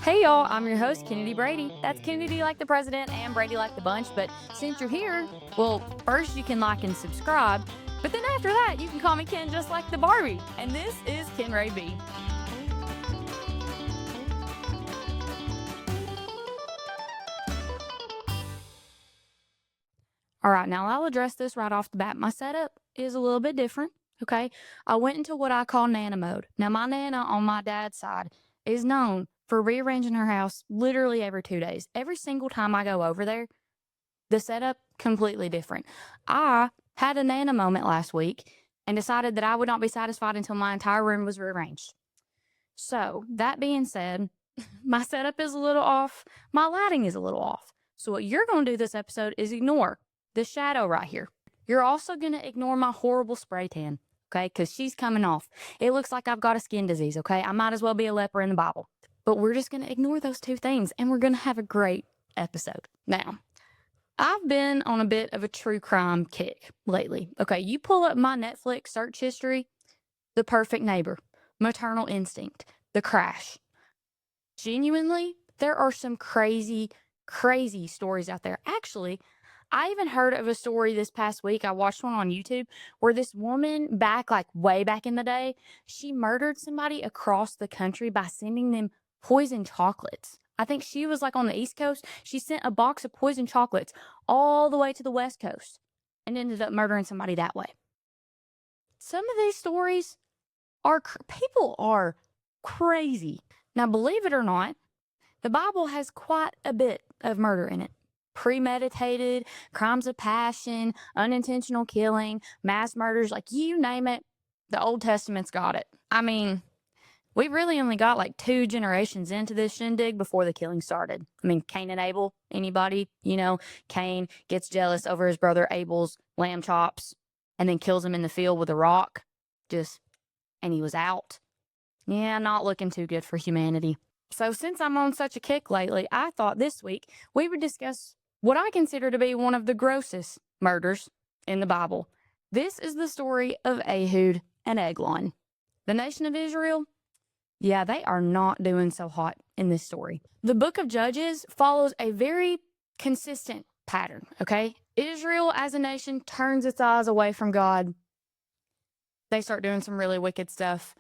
Hey y'all, I'm your host, Kennedy Brady. That's Kennedy like the president and Brady like the bunch, but since you're here, well, first you can like and subscribe, but then after that, you can call me Ken just like the Barbie. And this is KenRaeB. All right, now I'll address this right off the bat. My setup is a little bit different, okay? I went into what I call Nana mode. Now, my Nana on my dad's side is known for rearranging her house literally every 2 days. Every single time I go over there, the setup completely different. I had a Nana moment last week and decided that I would not be satisfied until my entire room was rearranged. So, that being said, my setup is a little off, my lighting is a little off. So, what you're going to do this episode is ignore the shadow right here. You're also going to ignore my horrible spray tan, okay? Because she's coming off. It looks like I've got a skin disease, okay? I might as well be a leper in the Bible. But we're just going to ignore those two things, and we're going to have a great episode. Now, I've been on a bit of a true crime kick lately. Okay, you pull up my Netflix search history, The Perfect Neighbor, Maternal Instinct, The Crash. Genuinely, there are some crazy, crazy stories out there. Actually, I even heard of a story this past week. I watched one on YouTube where this woman way back in the day, she murdered somebody across the country by sending them poison chocolates. I think she was on the East Coast. She sent a box of poison chocolates all the way to the West Coast and ended up murdering somebody that way. Some of these stories people are crazy. Now, believe it or not, the Bible has quite a bit of murder in it. Premeditated, crimes of passion, unintentional killing, mass murders, you name it, the Old Testament's got it. I mean, we really only got 2 generations into this shindig before the killing started. I mean, Cain and Abel, anybody? Cain gets jealous over his brother Abel's lamb chops and then kills him in the field with a rock. And he was out. Yeah, not looking too good for humanity. So since I'm on such a kick lately, I thought this week we would discuss what I consider to be one of the grossest murders in the Bible. This is the story of Ehud and Eglon. The nation of Israel, yeah, they are not doing so hot in this story. The book of Judges follows a very consistent pattern, okay? Israel as a nation turns its eyes away from God. They start doing some really wicked stuff.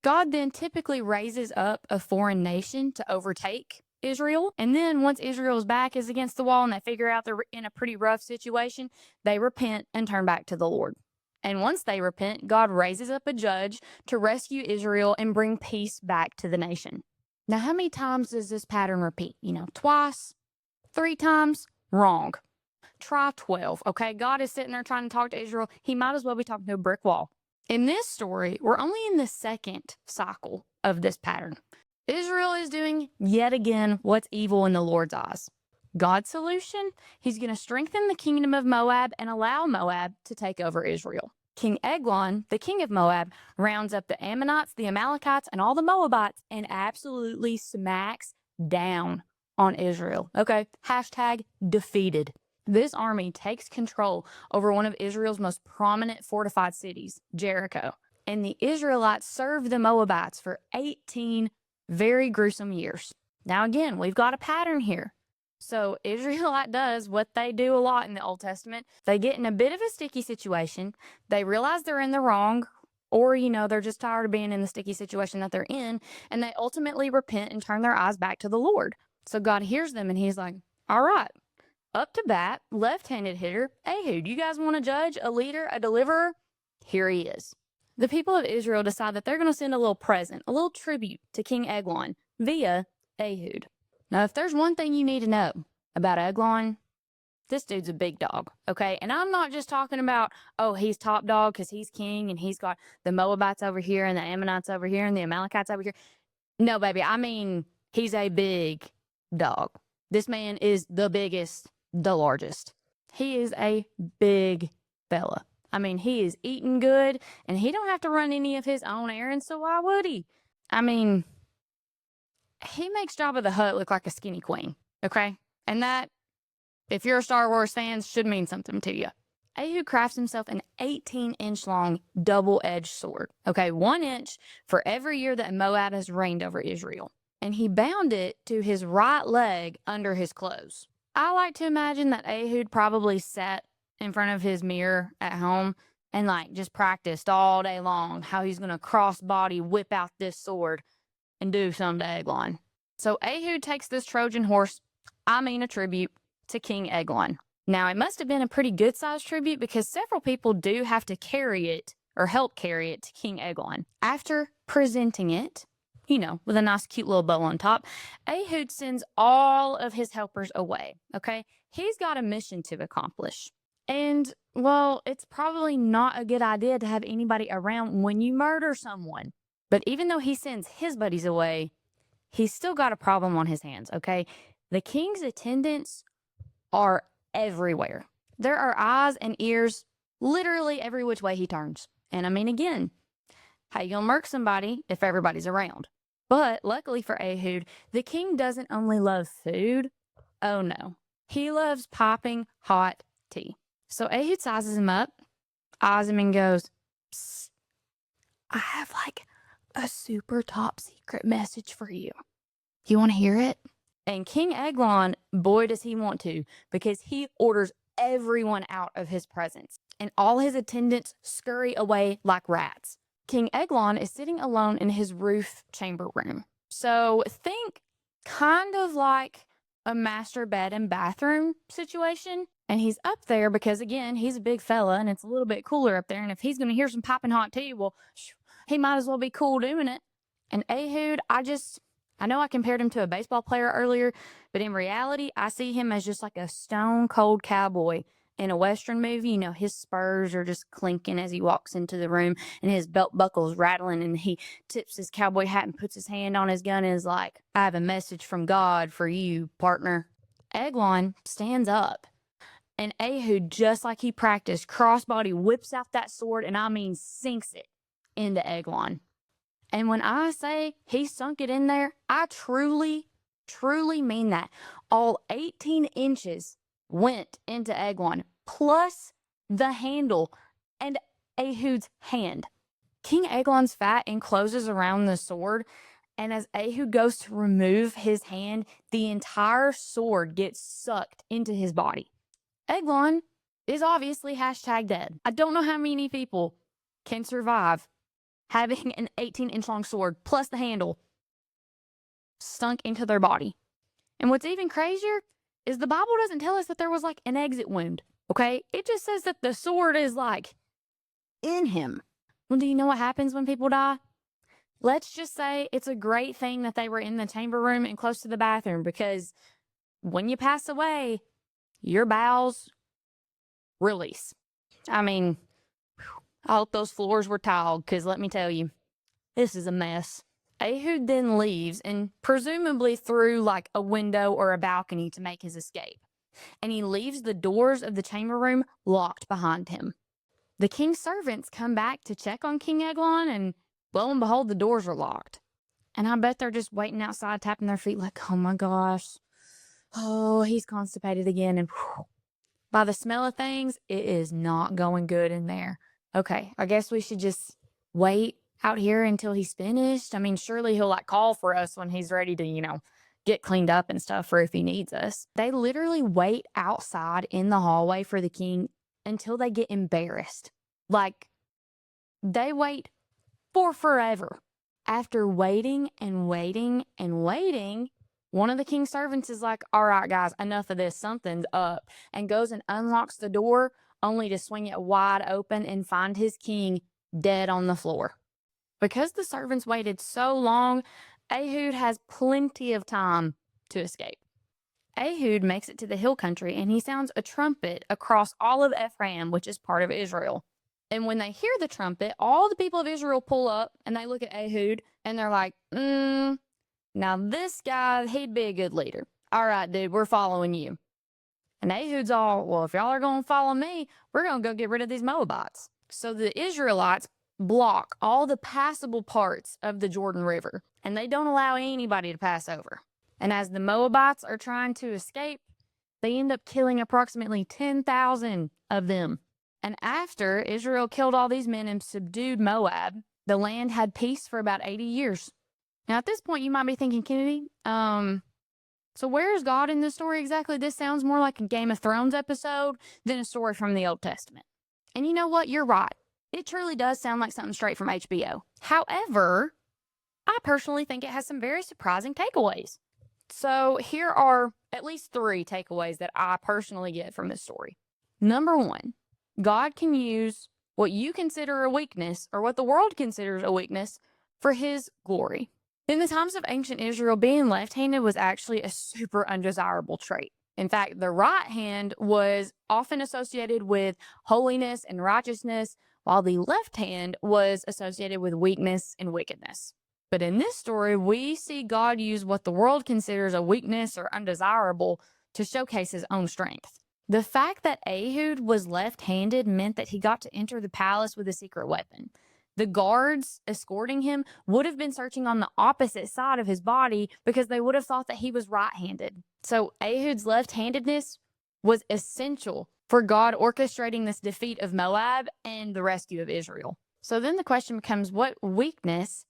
God then typically raises up a foreign nation to overtake Israel. And then once Israel's back is against the wall and they figure out they're in a pretty rough situation, they repent and turn back to the Lord. And once they repent, God raises up a judge to rescue Israel and bring peace back to the nation. Now, how many times does this pattern repeat? Twice? 3 times? Wrong. Try 12, okay? God is sitting there trying to talk to Israel. He might as well be talking to a brick wall. In this story, we're only in the second cycle of this pattern. Israel is doing yet again what's evil in the Lord's eyes. God's solution? He's going to strengthen the kingdom of Moab and allow Moab to take over Israel. King Eglon, the king of Moab, rounds up the Ammonites, the Amalekites, and all the Moabites and absolutely smacks down on Israel. Okay, hashtag defeated. This army takes control over one of Israel's most prominent fortified cities, Jericho. And the Israelites served the Moabites for 18 very gruesome years. Now, again, we've got a pattern here. So Israelite does what they do a lot in the Old Testament. They get in a bit of a sticky situation. They realize they're in the wrong, or, they're just tired of being in the sticky situation that they're in. And they ultimately repent and turn their eyes back to the Lord. So God hears them and he's like, all right. Up to bat, left-handed hitter, Ehud. You guys want to judge, a leader, a deliverer? Here he is. The people of Israel decide that they're going to send a little present, a little tribute to King Eglon via Ehud. Now, if there's one thing you need to know about Eglon, this dude's a big dog, okay? And I'm not just talking about, he's top dog because he's king and he's got the Moabites over here and the Ammonites over here and the Amalekites over here. No, baby, I mean, he's a big dog. This man is the biggest, the largest. He is a big fella. I mean, he is eating good and he don't have to run any of his own errands, so why would he? I mean, he makes Jabba the Hutt look like a skinny queen, okay? And that, if you're a Star Wars fan, should mean something to you. Ehud crafts himself an 18-inch long double-edged sword, okay? 1 inch for every year that Moab has reigned over Israel. and he bound it to his right leg under his clothes. I like to imagine that Ehud probably sat in front of his mirror at home and like just practiced all day long how he's going to cross body whip out this sword and do something to Eglon. So Ehud takes this Trojan horse, a tribute, to King Eglon. Now, it must have been a pretty good-sized tribute because several people do have to carry it or help carry it to King Eglon. After presenting it, with a nice cute little bow on top, Ehud sends all of his helpers away, okay? He's got a mission to accomplish. And, well, it's probably not a good idea to have anybody around when you murder someone. But even though he sends his buddies away, he's still got a problem on his hands, okay? The king's attendants are everywhere. There are eyes and ears literally every which way he turns. And again, how you gonna murk somebody if everybody's around? But luckily for Ehud, the king doesn't only love food. Oh no. He loves popping hot tea. So Ehud sizes him up, eyes him, and goes, "Psst, I have like a super top secret message for you. You want to hear it?" And King Eglon, boy, does he want to, because he orders everyone out of his presence, and all his attendants scurry away like rats. King Eglon is sitting alone in his roof chamber room. So think kind of like a master bed and bathroom situation. And he's up there because, again, he's a big fella and it's a little bit cooler up there. And if he's going to hear some piping hot tea, well, he might as well be cool doing it. And Ehud, I know I compared him to a baseball player earlier, but in reality, I see him as just like a stone cold cowboy in a Western movie. His spurs are just clinking as he walks into the room and his belt buckle's rattling, and he tips his cowboy hat and puts his hand on his gun and is like, "I have a message from God for you, partner." Eglon stands up, and Ehud, just like he practiced, crossbody whips out that sword and sinks it into Eglon. And when I say he sunk it in there, I truly, truly mean that. All 18 inches went into Eglon, plus the handle and Ehud's hand. King Eglon's fat encloses around the sword, and as Ehud goes to remove his hand, the entire sword gets sucked into his body. Eglon is obviously #dead. I don't know how many people can survive having an 18-inch long sword plus the handle sunk into their body. And what's even crazier is the Bible doesn't tell us that there was like an exit wound, okay? It just says that the sword is like in him. Well, do you know what happens when people die? Let's just say it's a great thing that they were in the chamber room and close to the bathroom, because when you pass away, your bowels release. I hope those floors were tiled, because let me tell you, this is a mess. Ehud then leaves, and presumably through like a window or a balcony to make his escape. And he leaves the doors of the chamber room locked behind him. The king's servants come back to check on King Eglon, and lo and behold, the doors are locked. And I bet they're just waiting outside, tapping their feet like, "Oh my gosh. Oh, he's constipated again." And by the smell of things, it is not going good in there. Okay, I guess we should just wait out here until he's finished. Surely he'll like call for us when he's ready to, get cleaned up and stuff, or if he needs us. They literally wait outside in the hallway for the king until they get embarrassed. Like, they wait for forever. After waiting and waiting and waiting, one of the king's servants is like, "All right, guys, enough of this. Something's up," and goes and unlocks the door, only to swing it wide open and find his king dead on the floor. Because the servants waited so long, Ehud has plenty of time to escape. Ehud makes it to the hill country, and he sounds a trumpet across all of Ephraim, which is part of Israel. And when they hear the trumpet, all the people of Israel pull up, and they look at Ehud, and they're like, now this guy, he'd be a good leader. All right, dude, we're following you. And Ehud's all, "Well, if y'all are going to follow me, we're going to go get rid of these Moabites." So the Israelites block all the passable parts of the Jordan River, and they don't allow anybody to pass over. And as the Moabites are trying to escape, they end up killing approximately 10,000 of them. And after Israel killed all these men and subdued Moab, the land had peace for about 80 years. Now, at this point, you might be thinking, Kennedy, so where's God in this story exactly? This sounds more like a Game of Thrones episode than a story from the Old Testament. And you know what? You're right. It truly does sound like something straight from HBO. However, I personally think it has some very surprising takeaways. So here are at least 3 takeaways that I personally get from this story. Number 1, God can use what you consider a weakness or what the world considers a weakness for his glory. In the times of ancient Israel, being left-handed was actually a super undesirable trait. In fact, the right hand was often associated with holiness and righteousness, while the left hand was associated with weakness and wickedness. But in this story, we see God use what the world considers a weakness or undesirable to showcase his own strength. The fact that Ehud was left-handed meant that he got to enter the palace with a secret weapon. The guards escorting him would have been searching on the opposite side of his body because they would have thought that he was right-handed. So Ehud's left-handedness was essential for God orchestrating this defeat of Moab and the rescue of Israel. So then the question becomes, what weakness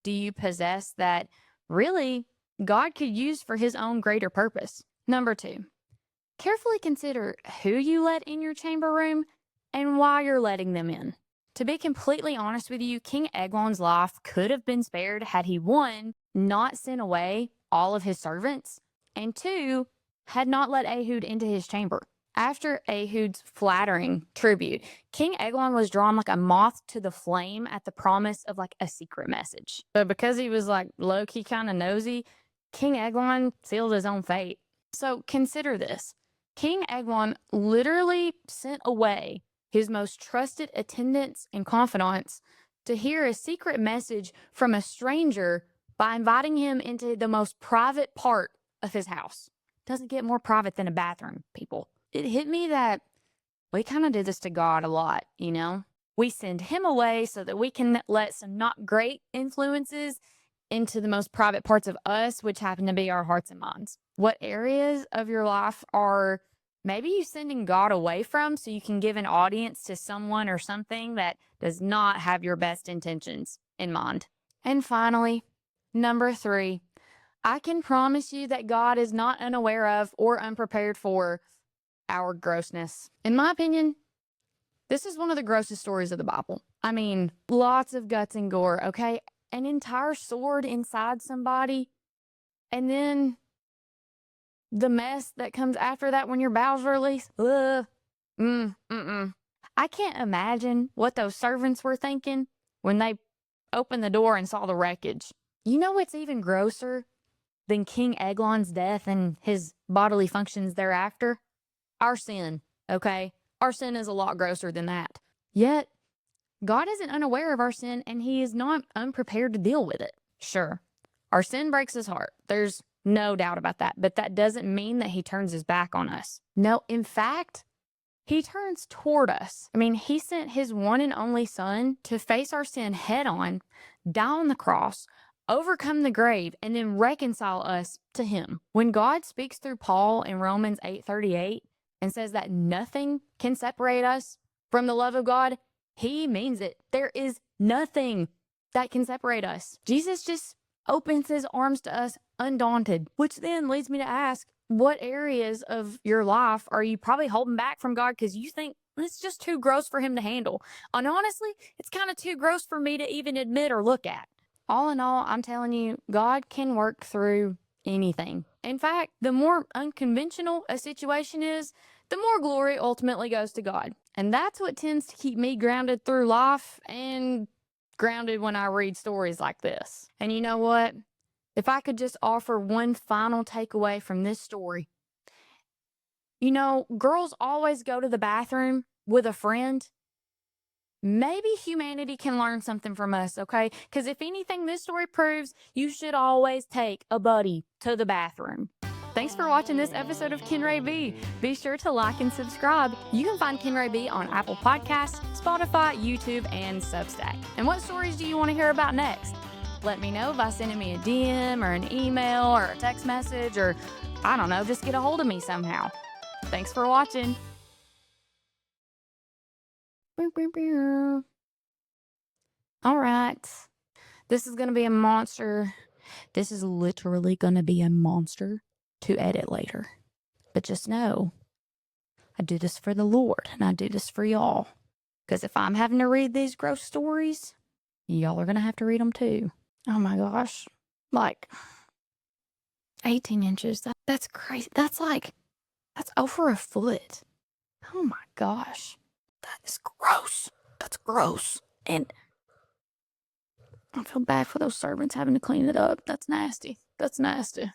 do you possess that really God could use for his own greater purpose? Number 2, carefully consider who you let in your chamber room and why you're letting them in. To be completely honest with you, King Eglon's life could have been spared had he, 1, not sent away all of his servants, and 2, had not let Ehud into his chamber. After Ehud's flattering tribute, King Eglon was drawn like a moth to the flame at the promise of like a secret message. But because he was like low-key kind of nosy, King Eglon sealed his own fate. So consider this. King Eglon literally sent away his most trusted attendants and confidants to hear a secret message from a stranger by inviting him into the most private part of his house. Doesn't get more private than a bathroom, people. It hit me that we kind of do this to God a lot, you know? We send him away so that we can let some not great influences into the most private parts of us, which happen to be our hearts and minds. What areas of your life are maybe you sending God away from so you can give an audience to someone or something that does not have your best intentions in mind? And finally, number 3, I can promise you that God is not unaware of or unprepared for our grossness. In my opinion, this is one of the grossest stories of the Bible. I mean, lots of guts and gore, okay? An entire sword inside somebody, and then the mess that comes after that when your bowels release. I can't imagine what those servants were thinking when they opened the door and saw the wreckage. You know what's even grosser than King Eglon's death and his bodily functions thereafter? Our sin, okay? Our sin is a lot grosser than that. Yet, God isn't unaware of our sin, and he is not unprepared to deal with it. Sure, our sin breaks his heart. There's no doubt about that. But that doesn't mean that he turns his back on us. No, in fact, he turns toward us. I mean, he sent his one and only son to face our sin head on, die on the cross, overcome the grave, and then reconcile us to him. When God speaks through Paul in Romans 8:38 and says that nothing can separate us from the love of God, he means it. There is nothing that can separate us. Jesus just opens his arms to us undaunted, which then leads me to ask, what areas of your life are you probably holding back from God because you think it's just too gross for him to handle? And honestly, it's kind of too gross for me to even admit or look at. All in all, I'm telling you, God can work through anything. In fact, the more unconventional a situation is, the more glory ultimately goes to God. And that's what tends to keep me grounded through life and grounded when I read stories like this. And you know what? If I could just offer one final takeaway from this story, you know, girls always go to the bathroom with a friend. Maybe humanity can learn something from us, okay? Because if anything this story proves, you should always take a buddy to the bathroom. Thanks for watching this episode of KenRaeB. Be sure to like and subscribe. You can find KenRaeB on Apple Podcasts, Spotify, YouTube, and Substack. And what stories do you want to hear about next? Let me know by sending me a DM or an email or a text message, or I don't know, just get a hold of me somehow. Thanks for watching. All right. This is going to be a monster This is literally going to be a monster to edit later. But just know, I do this for the Lord, and I do this for y'all. Because if I'm having to read these gross stories, y'all are going to have to read them too. Oh my gosh. Like, 18 inches. That's crazy. That's over a foot. Oh my gosh. That is gross. That's gross. And I feel bad for those servants having to clean it up. That's nasty. That's nasty.